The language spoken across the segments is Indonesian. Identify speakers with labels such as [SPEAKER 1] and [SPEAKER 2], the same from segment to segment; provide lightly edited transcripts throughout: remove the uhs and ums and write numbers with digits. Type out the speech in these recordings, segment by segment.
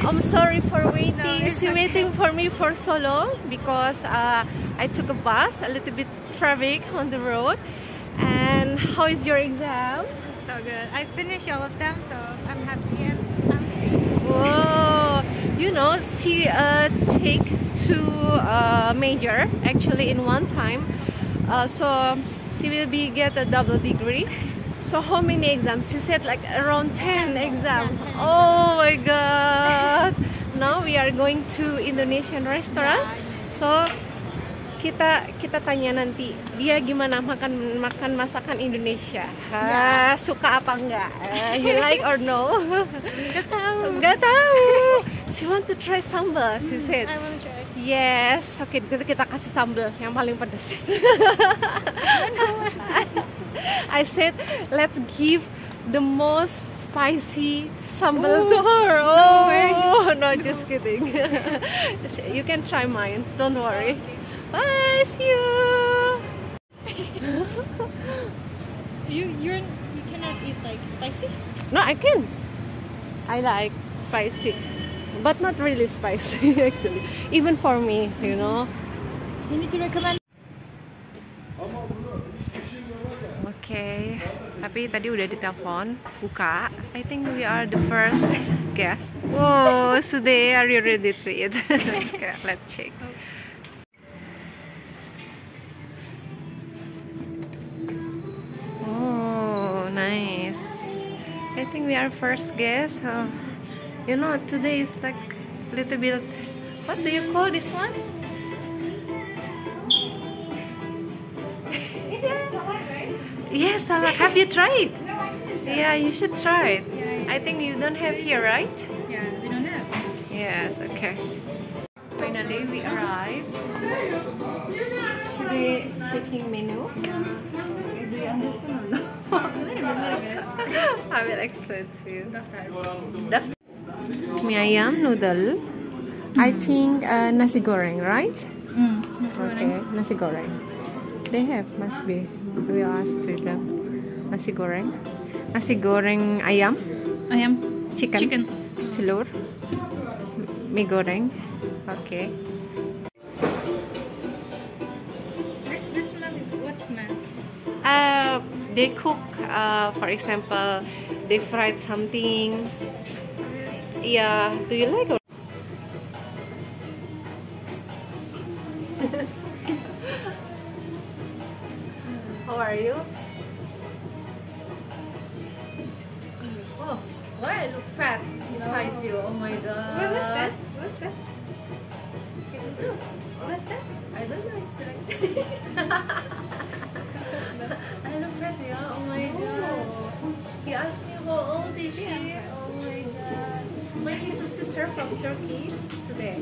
[SPEAKER 1] I'm sorry for waiting.
[SPEAKER 2] No, it's
[SPEAKER 1] She
[SPEAKER 2] okay.
[SPEAKER 1] waiting for me for so long because I took a bus, a little bit traffic on the road. And how is your exam?
[SPEAKER 2] So good. I finished all of them, so I'm happy and I'm free.
[SPEAKER 1] Whoa! You know, she take two major actually in one time. So she will be get a double degree. So how many exams? She said like around 10 exams.
[SPEAKER 2] Yeah, 10
[SPEAKER 1] Oh my god! Now we are going to Indonesian restaurant. So kita tanya nanti dia gimana makan masakan Indonesia. Suka apa enggak? You like or no?
[SPEAKER 2] Gak tahu.
[SPEAKER 1] Gak tahu. She want to try sambal. She said.
[SPEAKER 2] I wanna try.
[SPEAKER 1] Yes. Oke, kita kasih sambal yang paling pedas. I said let's give the most spicy sambal to her.
[SPEAKER 2] No way.
[SPEAKER 1] No, just kidding. You can try mine. Don't worry. Bye, see you.
[SPEAKER 2] You cannot eat like spicy?
[SPEAKER 1] No, I can. I like spicy, but not really spicy actually. Even for me, you know.
[SPEAKER 2] You need to recommend.
[SPEAKER 1] Okay, tapi tadi udah ditelepon, buka. I think we are the first guest. Whoa, today are you ready to eat? Okay, let's check. Oh, nice. I think we are first guest. You know, today is like little bit. What do you call this one? Yes, salad. Have you tried?
[SPEAKER 2] No, I finished them.
[SPEAKER 1] Yeah, you should try it.
[SPEAKER 2] Yeah,
[SPEAKER 1] I think you don't have here, right?
[SPEAKER 2] Yeah, we don't have.
[SPEAKER 1] Yes, okay. Finally, we arrived. Should we checking menu? Do you understand or no?
[SPEAKER 2] A little bit.
[SPEAKER 1] I will explain to you.
[SPEAKER 2] Daftar.
[SPEAKER 1] Mie ayam noodle. I think nasi goreng, right? Okay, nasi goreng. They have, must be. We'll ask to them. Nasi goreng. Nasi goreng ayam.
[SPEAKER 2] Ayam.
[SPEAKER 1] Chicken. Telur. Mie goreng. Okay.
[SPEAKER 2] This smell is what smell?
[SPEAKER 1] They cook, for example, they fried something.
[SPEAKER 2] Really?
[SPEAKER 1] Yeah. Do you like it? How are you? Oh, why I look fat beside you? Oh my god.
[SPEAKER 2] Wait, what's that? What's that? What's that?
[SPEAKER 1] I don't know. It's like I look fat, yeah. Oh my god. He asked me how old is she? Oh my god. My little sister from Turkey today.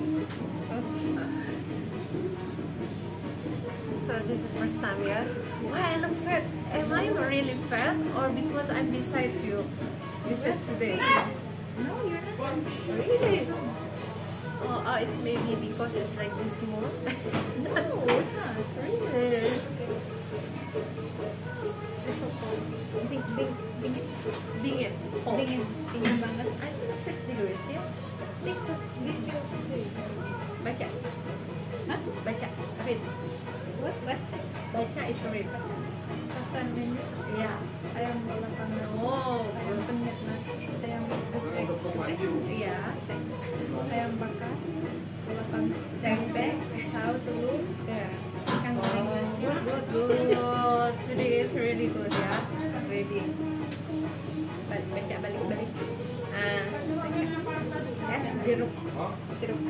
[SPEAKER 1] So this is first time, yeah? Why I look fat? Am I really fat or because I'm beside you? Beside today?
[SPEAKER 2] No, you're not.
[SPEAKER 1] Really? Oh, it's maybe because it's like this more.
[SPEAKER 2] No, it's not.
[SPEAKER 1] Really?
[SPEAKER 2] It's so cold.
[SPEAKER 1] Dingin. Cold.
[SPEAKER 2] Dingin banget.
[SPEAKER 1] I think 6 degrees, yeah?
[SPEAKER 2] 6 degrees.
[SPEAKER 1] Baca.
[SPEAKER 2] Hah?
[SPEAKER 1] Baca. Read.
[SPEAKER 2] What?
[SPEAKER 1] Baca is read.
[SPEAKER 2] Pesan menu.
[SPEAKER 1] Yeah.
[SPEAKER 2] Ayam bola panas.
[SPEAKER 1] Oh,
[SPEAKER 2] Ayam penyet nasi. Ayam geprek.
[SPEAKER 1] yeah.
[SPEAKER 2] Ayam bakar. Bola panas. Tempe. Tahu telur.
[SPEAKER 1] Yeah.
[SPEAKER 2] Ikan goreng.
[SPEAKER 1] Good. Today is really good, yeah. Ready. Baca balik. Baca. S jeruk. Jeruk.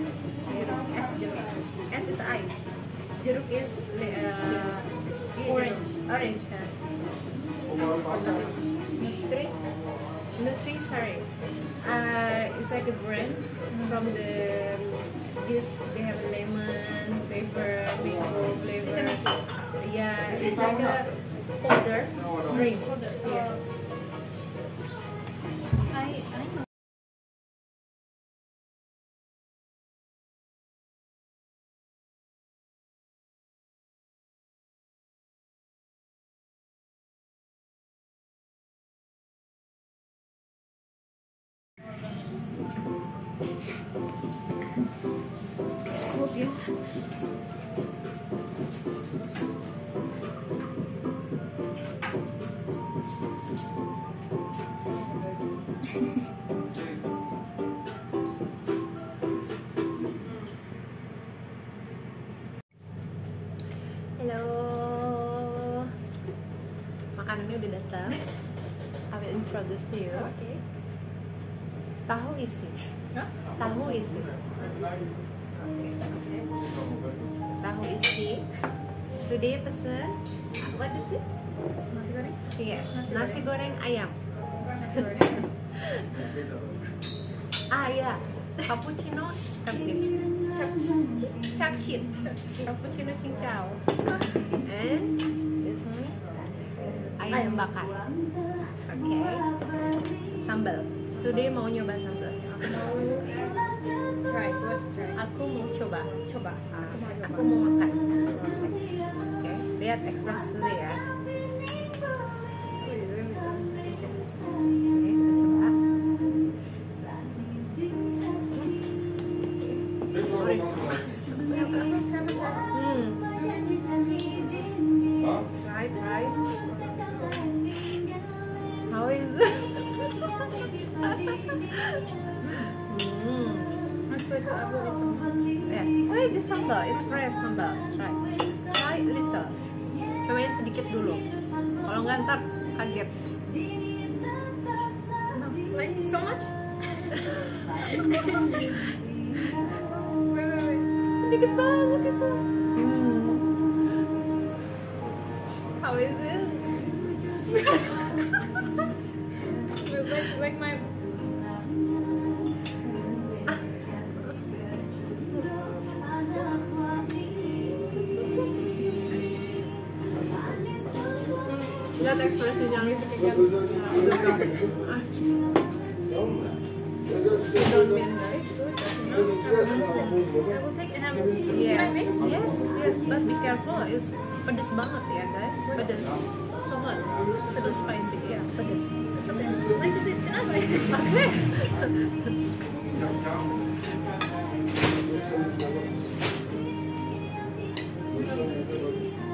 [SPEAKER 1] S jeruk. S is ice. Jeruk is
[SPEAKER 2] Orange.
[SPEAKER 1] Orange. Nutri, sorry. It's like a brand from the this. They have lemon flavor, mango flavor. Yeah, it's like a powder. Drink. Yes.
[SPEAKER 2] I know. It's cold, yo.
[SPEAKER 1] Halo, makanannya udah datang. I will introduce to you.
[SPEAKER 2] Okay.
[SPEAKER 1] Tahu isi.
[SPEAKER 2] Huh?
[SPEAKER 1] Tahu isi. Tahu isi. Sudah pesen. What is this?
[SPEAKER 2] Nasi goreng?
[SPEAKER 1] Yes, nasi goreng ayam.
[SPEAKER 2] Nasi goreng.
[SPEAKER 1] Ah ya, cappuccino tapis. Capcit. Cappuccino cincau. And this one ayam bakar. Oke. Sambal. Sudah mau nyoba sambal.
[SPEAKER 2] Mau try. Let's try.
[SPEAKER 1] Aku mau coba.
[SPEAKER 2] Coba.
[SPEAKER 1] Aku mau makan. Oke. Lihat ekspresi Sudah ya. Oke, kita coba. Right. How is it?
[SPEAKER 2] I'm supposed to have some.
[SPEAKER 1] Yeah. Try this sambal. It's fresh sambal. Try little. Cobain sedikit dulu. Kalau nggak ntar kaget.
[SPEAKER 2] No, like so much? Wait.
[SPEAKER 1] Sedikit banget itu. How is it?
[SPEAKER 2] Like my.
[SPEAKER 1] Lihat ekspresinya.
[SPEAKER 2] I will take and have. Can I mix?
[SPEAKER 1] Yes, but be careful. It's pedes banget ya guys. Pedes. So much. So spicy. Ya, pedes.
[SPEAKER 2] Like this, it's enough.
[SPEAKER 1] Oke.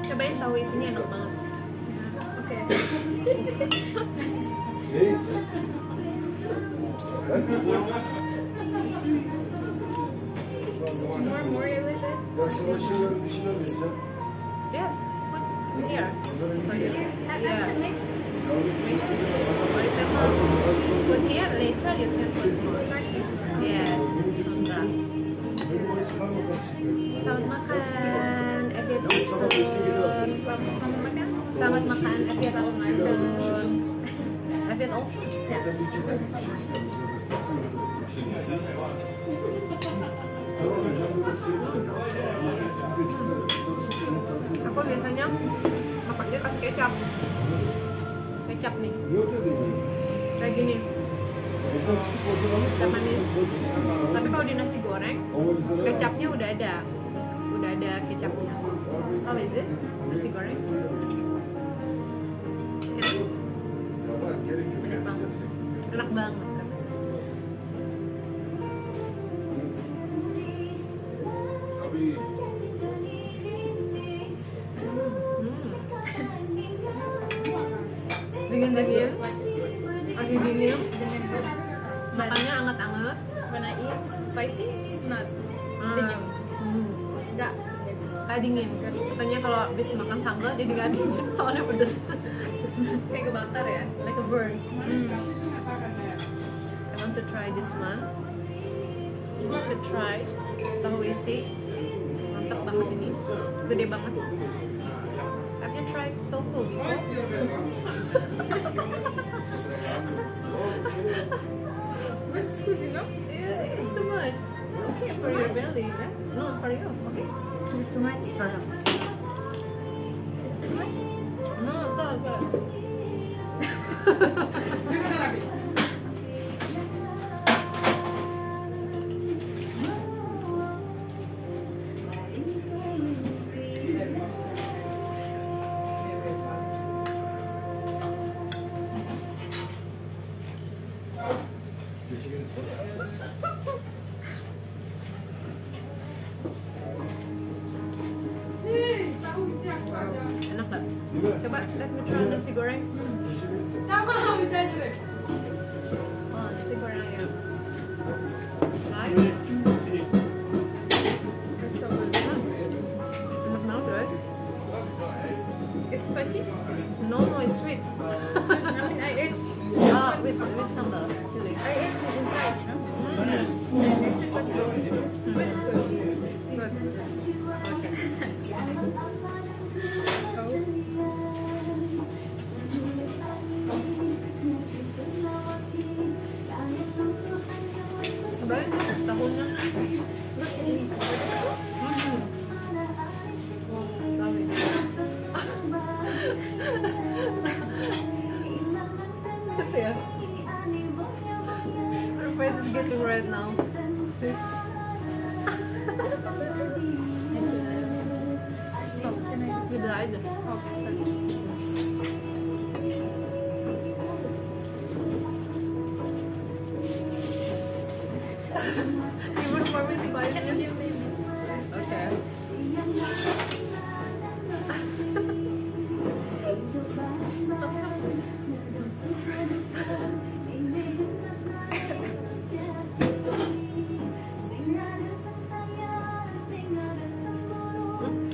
[SPEAKER 1] Cobain tahu isinya enak banget.
[SPEAKER 2] Okay. More a little bit.
[SPEAKER 1] Yes, put here. So you, yeah.
[SPEAKER 2] Mix.
[SPEAKER 1] For example, put here. Later you can put more.
[SPEAKER 2] Like this.
[SPEAKER 1] Yes, Sandra. Selamat makan, Eviat Olson. Selamat makan, Eviat Olson. Eviat Olson? Ya. Aku biasanya makan dia kasih kecap. Kecap nih. Kayak gini. Udah manis. Tapi kalau di nasi goreng, kecapnya udah ada kecapnya. How is it? Nasi goreng? Enak banget. Dingin lagi ya? Lagi dingin. Makannya anget-anget.
[SPEAKER 2] When I eat spicy, it's not dingin. Enggak.
[SPEAKER 1] Kayak dingin. Katanya kalau habis makan sambal jadi gak dingin, soalnya pedes. Kayak kebakar ya, like a burn. I want to try this one. You should try. Tahu isi. Mantap banget ini. Gede banget. Have you tried tofu before?
[SPEAKER 2] But it's good, you know?
[SPEAKER 1] Yeah, it's too much. Okay, for your belly, right? No, for you. Okay.
[SPEAKER 2] Is it too much? Too much?
[SPEAKER 1] No, go. Coba, let me try nasi goreng. Oh, nasi goreng ya. Right? Enak banget, right?
[SPEAKER 2] It's spicy.
[SPEAKER 1] No, it's sweet.
[SPEAKER 2] I mean, I ate.
[SPEAKER 1] With sambal, chili.
[SPEAKER 2] I ate it inside, you know.
[SPEAKER 1] Mm.
[SPEAKER 2] And it's but good. But it's good.
[SPEAKER 1] Good. Okay. Sebenarnya itu tahunnya. Yeah. Her face is getting red now. See? With the eye. Even for me, spicy. Okay.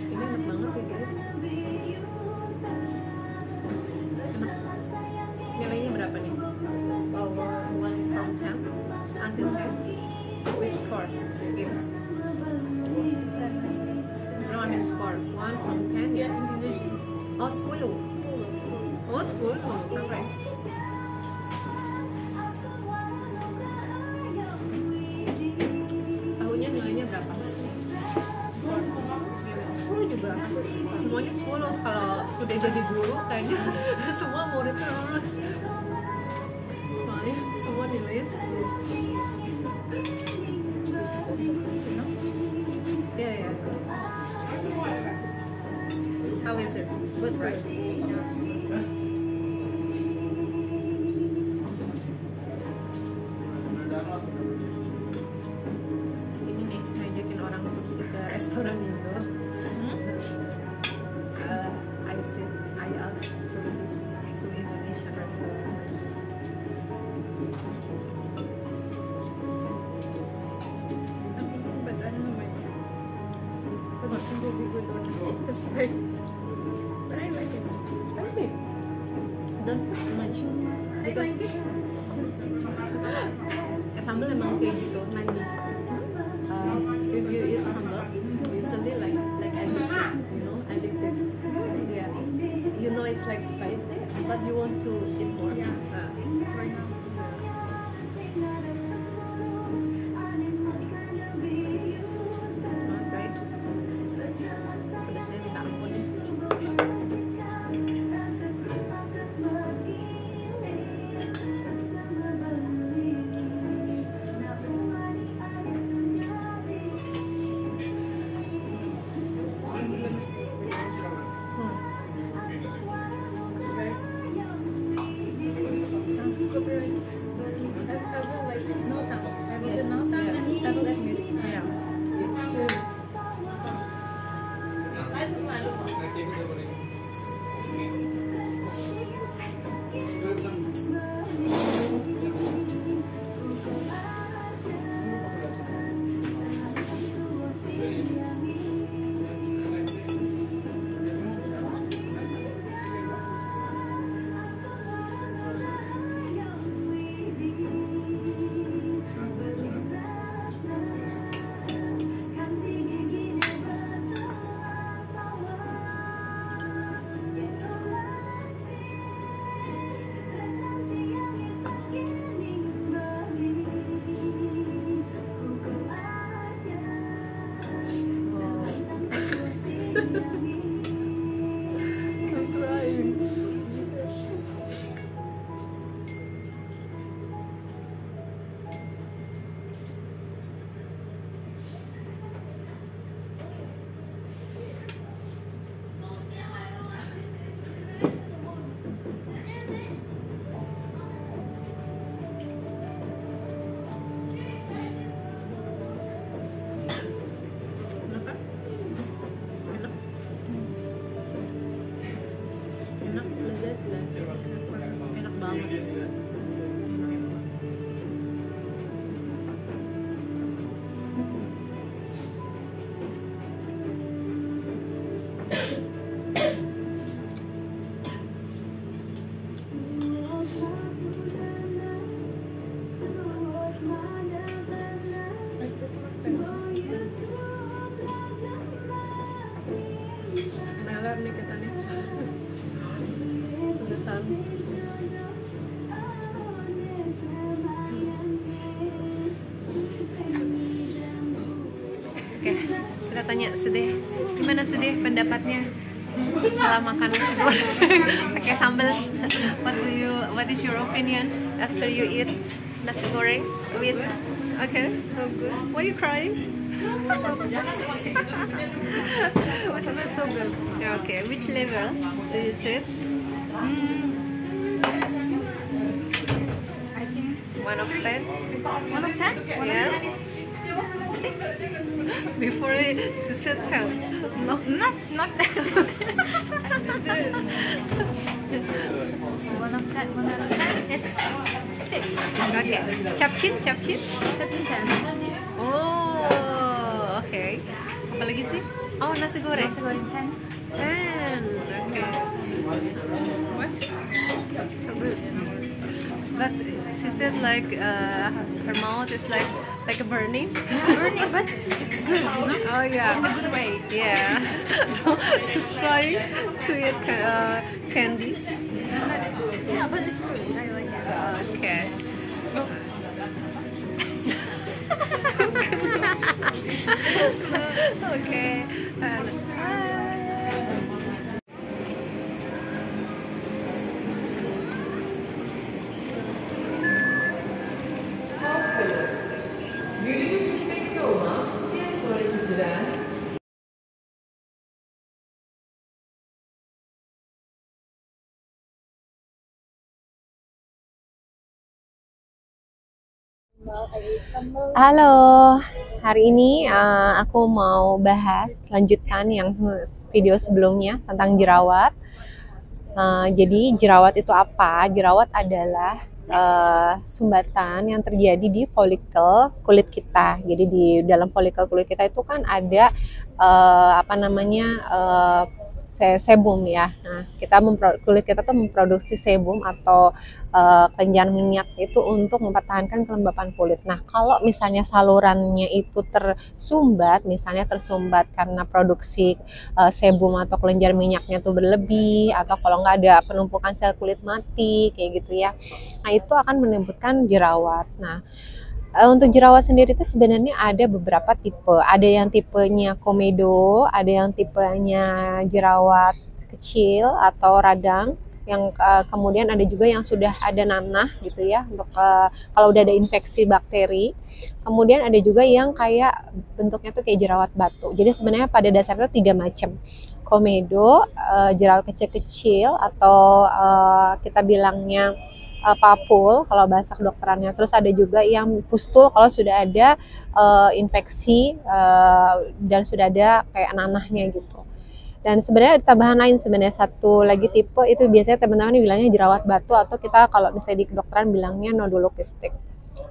[SPEAKER 1] Ini enak banget ya guys. Nilainya berapa nih? Power 1 from 10 until 10. Which score you give? No, I mean score 1 from 10 ya? Oh 10. Oh 10, perfect. Tahunnya nilainya berapa? 10 juga. Semuanya 10. Kalau sudah jadi guru kayaknya semua muridnya lulus. Soalnya semua nilainya 10. Yeah, yeah. How is it? Good, right? Ini nih, ngajakin orang untuk ke restoran Indo. I asked to visit to Indonesian restaurant.
[SPEAKER 2] I'm thinking, but I don't know why. But it will be good or not. It's spicy. But I like it.
[SPEAKER 1] Spicy. Don't put too much.
[SPEAKER 2] I like it.
[SPEAKER 1] Sambal emang kayak gitu, nanti. If you eat sambal, usually like addicted, you know, addicted. Yeah. You know it's like spicy, but you want to eat more.
[SPEAKER 2] Yeah. Right now.
[SPEAKER 1] Pedas banget guys. Pedasnya minta ampun.
[SPEAKER 2] Copyright. I will like no sound. I will do no sound and I will admit.
[SPEAKER 1] Iya. I'm crying. Enak kan? Enak.
[SPEAKER 2] Meler nih kita nih. Pedesan.
[SPEAKER 1] Oke, kita tanya Sude, gimana Sude pendapatnya setelah makan nasi goreng pakai sambal? What is your opinion after you eat nasi goreng with? Okay,
[SPEAKER 2] So good.
[SPEAKER 1] why you crying?
[SPEAKER 2] So spicy. So good.
[SPEAKER 1] Okay, which level do you sit?
[SPEAKER 2] I think
[SPEAKER 1] 1 of 10.
[SPEAKER 2] 1 of 10? 1
[SPEAKER 1] Yeah.
[SPEAKER 2] of 10 is 6.
[SPEAKER 1] Before it to sit 10. No.
[SPEAKER 2] Not that. 1 of 10. 1 out of 10. It's 6.
[SPEAKER 1] Okay. Capcin.
[SPEAKER 2] Captain 10.
[SPEAKER 1] Oh, okay. Apa lagi sih? Oh, nasi goreng.
[SPEAKER 2] Nasi goreng 10.
[SPEAKER 1] 10. Okay.
[SPEAKER 2] What? So good.
[SPEAKER 1] But she said like her mouth is like a burning.
[SPEAKER 2] Burning, but it's good, you know?
[SPEAKER 1] Oh yeah.
[SPEAKER 2] In a good way.
[SPEAKER 1] Yeah. She's trying to eat candy.
[SPEAKER 2] Yeah, but it's good. I like it.
[SPEAKER 1] Okay. Okay. Halo, hari ini aku mau bahas lanjutan yang video sebelumnya tentang jerawat. Jadi jerawat itu apa? Jerawat adalah sumbatan yang terjadi di folikel kulit kita. Jadi di dalam folikel kulit kita itu kan ada sebum ya. Nah, kulit kita tuh memproduksi sebum atau kelenjar minyak itu untuk mempertahankan kelembapan kulit. Nah, kalau misalnya salurannya itu tersumbat karena produksi sebum atau kelenjar minyaknya tuh berlebih, atau kalau nggak ada penumpukan sel kulit mati kayak gitu ya. Nah, itu akan menimbulkan jerawat. Nah, untuk jerawat sendiri itu sebenarnya ada beberapa tipe. Ada yang tipenya komedo, ada yang tipenya jerawat kecil atau radang, yang kemudian ada juga yang sudah ada nanah gitu ya, untuk kalau udah ada infeksi bakteri. Kemudian ada juga yang kayak bentuknya tuh kayak jerawat batu. Jadi sebenarnya pada dasarnya 3 macam. Komedo, jerawat kecil-kecil, atau kita bilangnya papul kalau bahasa kedokterannya. Terus ada juga yang pustul kalau sudah ada infeksi dan sudah ada kayak nanahnya gitu. Dan sebenarnya ada tambahan lain, sebenarnya satu lagi tipe itu biasanya teman-teman bilangnya jerawat batu, atau kita kalau misalnya di kedokteran bilangnya nodulokistik.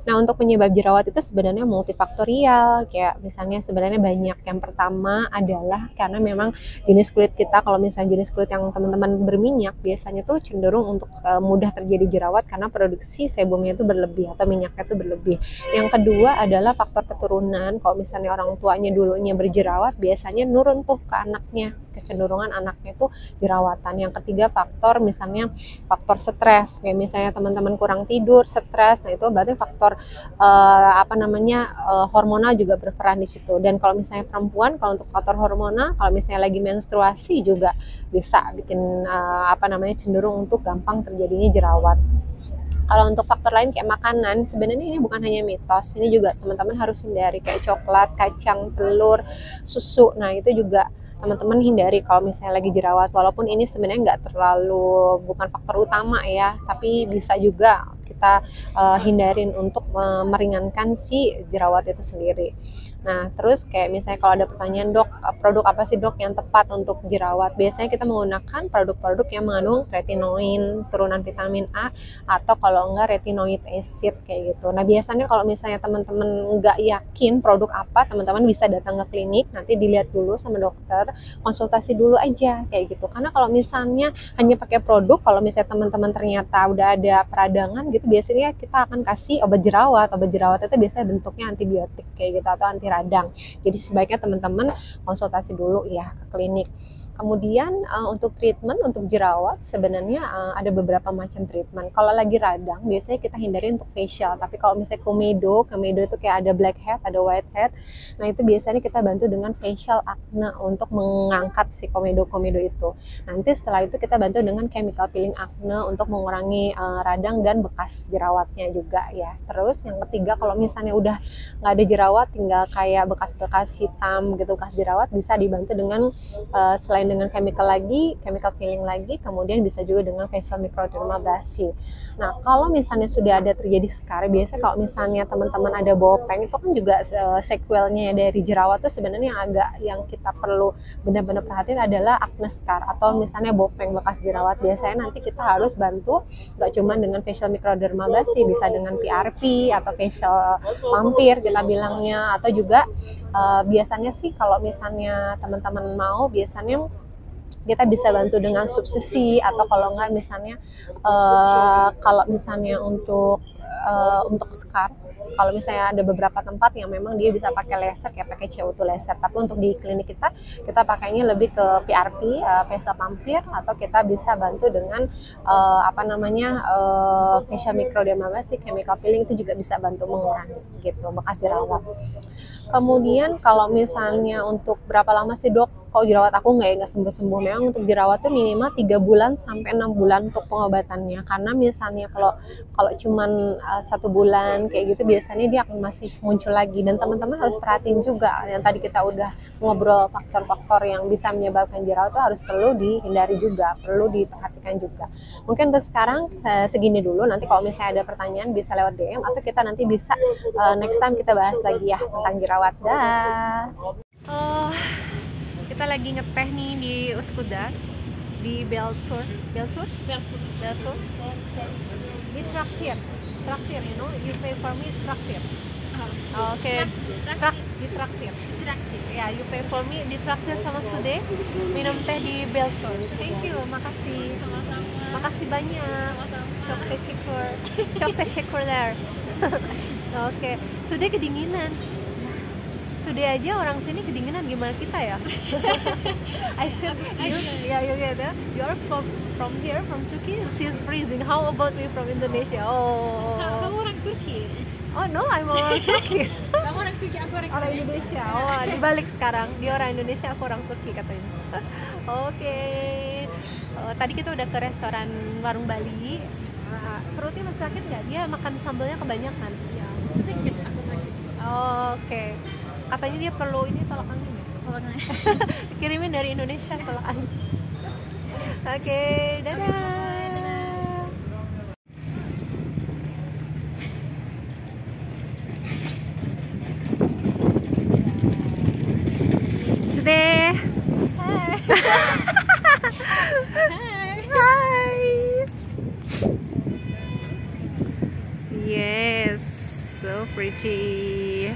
[SPEAKER 1] Nah, untuk penyebab jerawat itu sebenarnya multifaktorial, kayak misalnya sebenarnya banyak. Yang pertama adalah karena memang jenis kulit kita, kalau misalnya jenis kulit yang teman-teman berminyak, biasanya tuh cenderung untuk mudah terjadi jerawat karena produksi sebumnya itu berlebih atau minyaknya itu berlebih. Yang kedua adalah faktor keturunan. Kalau misalnya orang tuanya dulunya berjerawat, biasanya nurun tuh ke anaknya, kecenderungan anaknya itu jerawatan. Yang ketiga faktor misalnya faktor stres, kayak misalnya teman-teman kurang tidur, stres. Nah, itu berarti faktor hormonal juga berperan di situ. Dan kalau misalnya perempuan, kalau untuk faktor hormonal, kalau misalnya lagi menstruasi juga bisa bikin cenderung untuk gampang terjadinya jerawat. Kalau untuk faktor lain kayak makanan, sebenarnya ini bukan hanya mitos, ini juga teman-teman harus hindari, kayak coklat, kacang, telur, susu. Nah, itu juga teman-teman hindari kalau misalnya lagi jerawat. Walaupun ini sebenarnya bukan faktor utama ya, tapi bisa juga kita hindarin untuk meringankan si jerawat itu sendiri. Nah, terus kayak misalnya kalau ada pertanyaan, dok, produk apa sih dok yang tepat untuk jerawat? Biasanya kita menggunakan produk-produk yang mengandung retinoin, turunan vitamin A, atau kalau enggak retinoid acid kayak gitu. Nah, biasanya kalau misalnya teman-teman nggak yakin produk apa, teman-teman bisa datang ke klinik, nanti dilihat dulu sama dokter, konsultasi dulu aja kayak gitu. Karena kalau misalnya hanya pakai produk, kalau misalnya teman-teman ternyata udah ada peradangan gitu, biasanya kita akan kasih obat jerawat. Obat jerawat itu biasanya bentuknya antibiotik kayak gitu atau anti radang. Jadi sebaiknya teman-teman konsultasi dulu ya ke klinik. Kemudian untuk treatment untuk jerawat sebenarnya ada beberapa macam treatment. Kalau lagi radang biasanya kita hindari untuk facial, tapi kalau misalnya komedo itu kayak ada blackhead, ada whitehead. Nah, itu biasanya kita bantu dengan facial acne untuk mengangkat si komedo itu. Nanti setelah itu kita bantu dengan chemical peeling acne untuk mengurangi radang dan bekas jerawatnya juga ya. Terus yang ketiga, kalau misalnya udah nggak ada jerawat, tinggal kayak bekas-bekas hitam gitu, bekas jerawat, bisa dibantu dengan selain dengan chemical peeling lagi, kemudian bisa juga dengan facial microdermabrasi. Nah, kalau misalnya sudah ada terjadi scar, biasanya kalau misalnya teman-teman ada bopeng, itu kan juga sequelnya dari jerawat tuh sebenarnya yang kita perlu benar-benar perhatiin adalah acne scar atau misalnya bopeng bekas jerawat. Biasanya nanti kita harus bantu nggak cuma dengan facial microdermabrasi, bisa dengan PRP atau facial mampir kita bilangnya, atau juga biasanya sih kalau misalnya teman-teman mau, biasanya kita bisa bantu dengan subsisi, atau kalau enggak misalnya kalau misalnya untuk scar, kalau misalnya ada beberapa tempat yang memang dia bisa pakai laser, kayak pakai CO2 laser, tapi untuk di klinik kita pakainya lebih ke PRP, facial mampir, atau kita bisa bantu dengan facial microdermabrasi, chemical peeling, itu juga bisa bantu mengurangi gitu bekas jerawat. Kemudian kalau misalnya untuk berapa lama sih dok, kalau jerawat aku nggak sembuh-sembuh, memang untuk jerawat itu minimal 3 bulan sampai 6 bulan untuk pengobatannya. Karena misalnya kalau cuman 1 bulan kayak gitu, biasanya dia akan masih muncul lagi. Dan teman-teman harus perhatiin juga, yang tadi kita udah ngobrol faktor-faktor yang bisa menyebabkan jerawat itu harus perlu dihindari juga, perlu diperhatikan juga. Mungkin untuk sekarang segini dulu, nanti kalau misalnya ada pertanyaan bisa lewat DM, atau kita nanti bisa next time kita bahas lagi ya tentang jerawat. Dah. Kita lagi ngeteh nih di Üsküdar, di Beltur. Di traktir, you know, you pay for me is traktir. Oke. Di traktir. Ya, you pay for me di traktir sama Sude, minum teh di Beltur. Thank you, makasih.
[SPEAKER 2] Sama-sama.
[SPEAKER 1] Makasih banyak.
[SPEAKER 2] Sama-sama.
[SPEAKER 1] Çok teşekkürler. Oke, Sude kedinginan. Sudah aja orang sini kedinginan, gimana kita ya? I said you get it. You are from here, from Turkey. She's freezing. How about me from Indonesia? Oh.
[SPEAKER 2] Kamu orang Turki.
[SPEAKER 1] Oh no, I'm orang Turki.
[SPEAKER 2] Kamu orang Turki, aku orang
[SPEAKER 1] Indonesia. Oh, dibalik sekarang. Dia orang Indonesia, aku orang Turki katanya. Oke. Tadi kita udah ke restoran warung Bali. Perutnya masih sakit nggak? Dia makan sambalnya kebanyakan.
[SPEAKER 2] Ya, sedikit aku makan.
[SPEAKER 1] Oke. Katanya dia perlu ini tolak angin ya?
[SPEAKER 2] Tolak angin.
[SPEAKER 1] Kirimin dari Indonesia tolak angin. Oke, dadah. Sudah. Hai. Hai. Yes, so pretty.